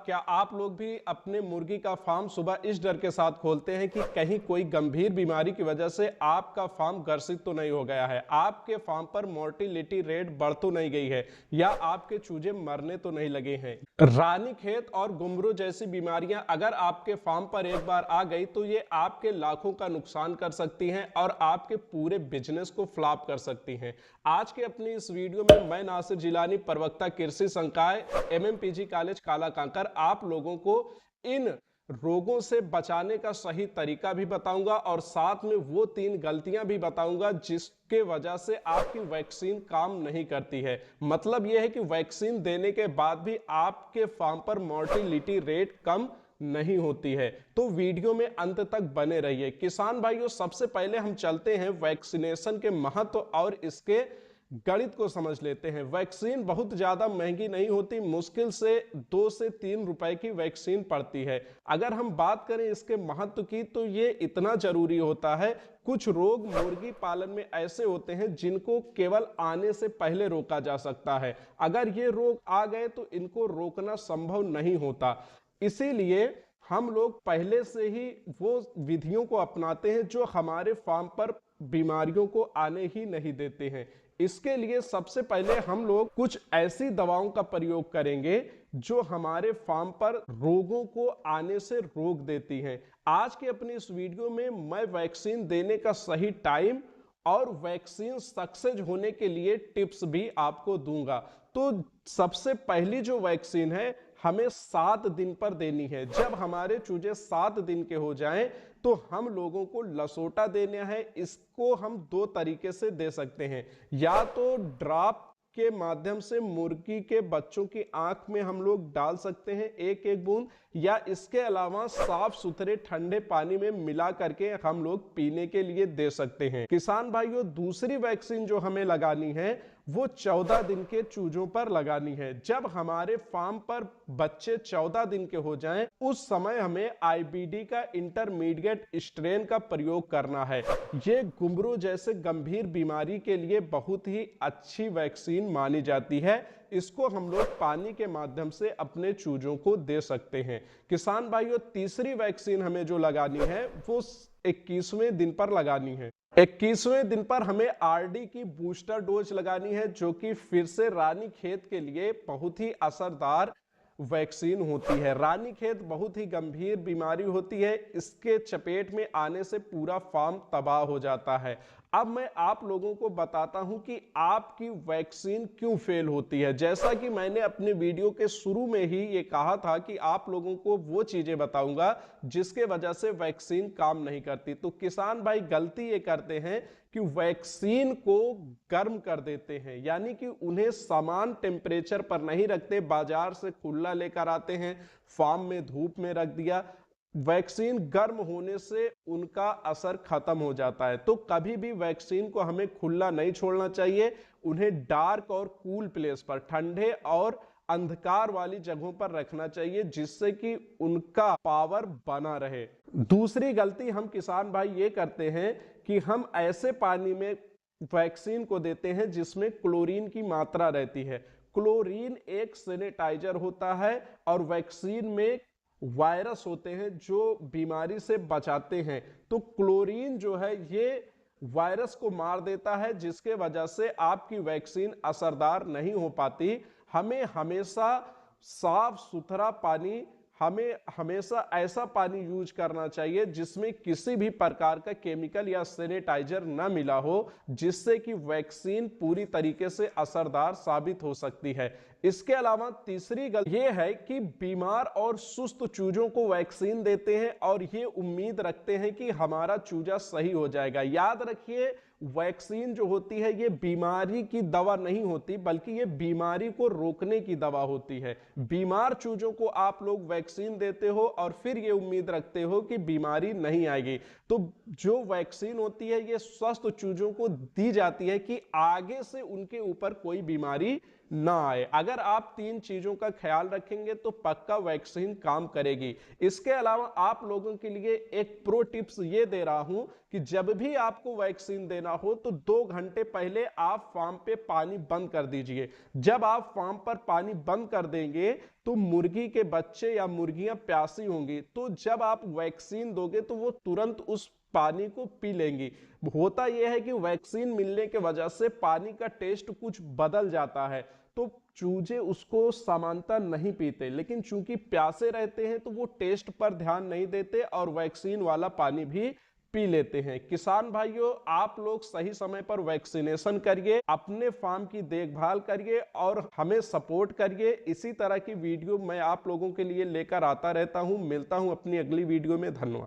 क्या आप लोग भी अपने मुर्गी का फार्म सुबह इस डर के साथ खोलते हैं कि कहीं कोई गंभीर बीमारी की वजह से आपका फार्म ग्रसित तो नहीं हो गया है, आपके फार्म पर मोर्टिलिटी रेट बढ़ तो नहीं गई है, या आपके चूजे मरने तो नहीं लगे हैं। रानीखेत और गुमरू जैसी बीमारियां अगर आपके फार्म पर एक बार आ गई तो ये आपके लाखों का नुकसान कर सकती हैं और आपके पूरे बिजनेस को फ्लॉप कर सकती हैं। आज के अपनी इस वीडियो में मैं नासिर जिलानी, प्रवक्ता कृषि संकाय एमएमपीजी कॉलेज कालाकांकर, आप लोगों को इन रोगों से बचाने का सही तरीका भी बताऊंगा और साथ में वो 3 गलतियां भी बताऊंगा जिसके वजह से आपकी वैक्सीन काम नहीं करती है। मतलब यह है कि वैक्सीन देने के बाद भी आपके फार्म पर मोर्टिलिटी रेट कम नहीं होती है। तो वीडियो में अंत तक बने रहिए। किसान भाइयों, सबसे पहले हम चलते हैं वैक्सीनेशन के महत्व और इसके गणित को समझ लेते हैं। वैक्सीन बहुत ज्यादा महंगी नहीं होती, मुश्किल से 2 से 3 रुपए की वैक्सीन पड़ती है। अगर हम बात करें इसके महत्व की तो ये इतना जरूरी होता है। कुछ रोग मुर्गी पालन में ऐसे होते हैं जिनको केवल आने से पहले रोका जा सकता है। अगर ये रोग आ गए तो इनको रोकना संभव नहीं होता। इसीलिए हम लोग पहले से ही वो विधियों को अपनाते हैं जो हमारे फार्म पर बीमारियों को आने ही नहीं देते हैं। इसके लिए सबसे पहले हम लोग कुछ ऐसी दवाओं का प्रयोग करेंगे जो हमारे फार्म पर रोगों को आने से रोक देती हैं। आज की अपनी इस वीडियो में मैं वैक्सीन देने का सही टाइम और वैक्सीन सक्सेस होने के लिए टिप्स भी आपको दूंगा। तो सबसे पहली जो वैक्सीन है हमें 7 दिन पर देनी है। जब हमारे चूजे 7 दिन के हो जाएं तो हम लोगों को लसोटा देना है। इसको हम 2 तरीके से दे सकते हैं, या तो ड्रॉप के माध्यम से मुर्गी के बच्चों की आंख में हम लोग डाल सकते हैं 1-1 बूंद, या इसके अलावा साफ सुथरे ठंडे पानी में मिला करके हम लोग पीने के लिए दे सकते हैं। किसान भाइयों, दूसरी वैक्सीन जो हमें लगानी है वो 14 दिन के चूजों पर लगानी है। जब हमारे फार्म पर बच्चे 14 दिन के हो जाएं, उस समय हमें आईबीडी का इंटरमीडिएट स्ट्रेन का प्रयोग करना है। ये गुमरू जैसे गंभीर बीमारी के लिए बहुत ही अच्छी वैक्सीन मानी जाती है। इसको हम लोग पानी के माध्यम से अपने चूजों को दे सकते हैं। किसान भाइयों, तीसरी वैक्सीन हमें जो लगानी है वो 21वें दिन पर लगानी है। 21वें दिन पर हमें आरडी की बूस्टर डोज लगानी है, जो कि फिर से रानीखेत के लिए बहुत ही असरदार वैक्सीन होती है। रानीखेत बहुत ही गंभीर बीमारी होती है, इसके चपेट में आने से पूरा फार्म तबाह हो जाता है। अब मैं आप लोगों को बताता हूं कि आपकी वैक्सीन क्यों फेल होती है। जैसा कि मैंने अपने वीडियो के शुरू में ही ये कहा था कि आप लोगों को वो चीजें बताऊंगा जिसके वजह से वैक्सीन काम नहीं करती। तो किसान भाई गलती ये करते हैं कि वैक्सीन को गर्म कर देते हैं, यानी कि उन्हें समान टेम्परेचर पर नहीं रखते। बाजार से खुला लेकर आते हैं, फार्म में धूप में रख दिया, वैक्सीन गर्म होने से उनका असर खत्म हो जाता है। तो कभी भी वैक्सीन को हमें खुला नहीं छोड़ना चाहिए, उन्हें डार्क और कूल प्लेस पर, ठंडे और अंधकार वाली जगहों पर रखना चाहिए, जिससे कि उनका पावर बना रहे। दूसरी गलती हम किसान भाई ये करते हैं कि हम ऐसे पानी में वैक्सीन को देते हैं जिसमें क्लोरीन की मात्रा रहती है। क्लोरीन एक सैनिटाइजर होता है और वैक्सीन में वायरस होते हैं जो बीमारी से बचाते हैं। तो क्लोरीन जो है ये वायरस को मार देता है, जिसके वजह से आपकी वैक्सीन असरदार नहीं हो पाती। हमें हमेशा साफ सुथरा पानी, हमें हमेशा ऐसा पानी यूज करना चाहिए जिसमें किसी भी प्रकार का केमिकल या सैनिटाइजर न मिला हो, जिससे कि वैक्सीन पूरी तरीके से असरदार साबित हो सकती है। इसके अलावा तीसरी गलती ये है कि बीमार और सुस्त चूजों को वैक्सीन देते हैं और ये उम्मीद रखते हैं कि हमारा चूजा सही हो जाएगा। याद रखिए, वैक्सीन जो होती है ये बीमारी की दवा नहीं होती, बल्कि ये बीमारी को रोकने की दवा होती है। बीमार चूजों को आप लोग वैक्सीन देते हो और फिर ये उम्मीद रखते हो कि बीमारी नहीं आएगी। तो जो वैक्सीन होती है ये स्वस्थ चूजों को दी जाती है कि आगे से उनके ऊपर कोई बीमारी ना आए। अगर आप 3 चीजों का ख्याल रखेंगे तो पक्का वैक्सीन काम करेगी। इसके अलावा आप लोगों के लिए एक प्रो टिप्स ये दे रहा हूं कि जब भी आपको वैक्सीन देना हो तो 2 घंटे पहले आप फार्म पे पानी बंद कर दीजिए। जब आप फार्म पर पानी बंद कर देंगे तो मुर्गी के बच्चे या मुर्गियां प्यासी होंगी, तो जब आप वैक्सीन दोगे तो वो तुरंत उस पानी को पी लेंगी। होता यह है कि वैक्सीन मिलने के वजह से पानी का टेस्ट कुछ बदल जाता है, तो चूजे उसको सामान्यतः नहीं पीते, लेकिन चूंकि प्यासे रहते हैं तो वो टेस्ट पर ध्यान नहीं देते और वैक्सीन वाला पानी भी पी लेते हैं। किसान भाइयों, आप लोग सही समय पर वैक्सीनेशन करिए, अपने फार्म की देखभाल करिए और हमें सपोर्ट करिए। इसी तरह की वीडियो मैं आप लोगों के लिए लेकर आता रहता हूं। मिलता हूं अपनी अगली वीडियो में। धन्यवाद।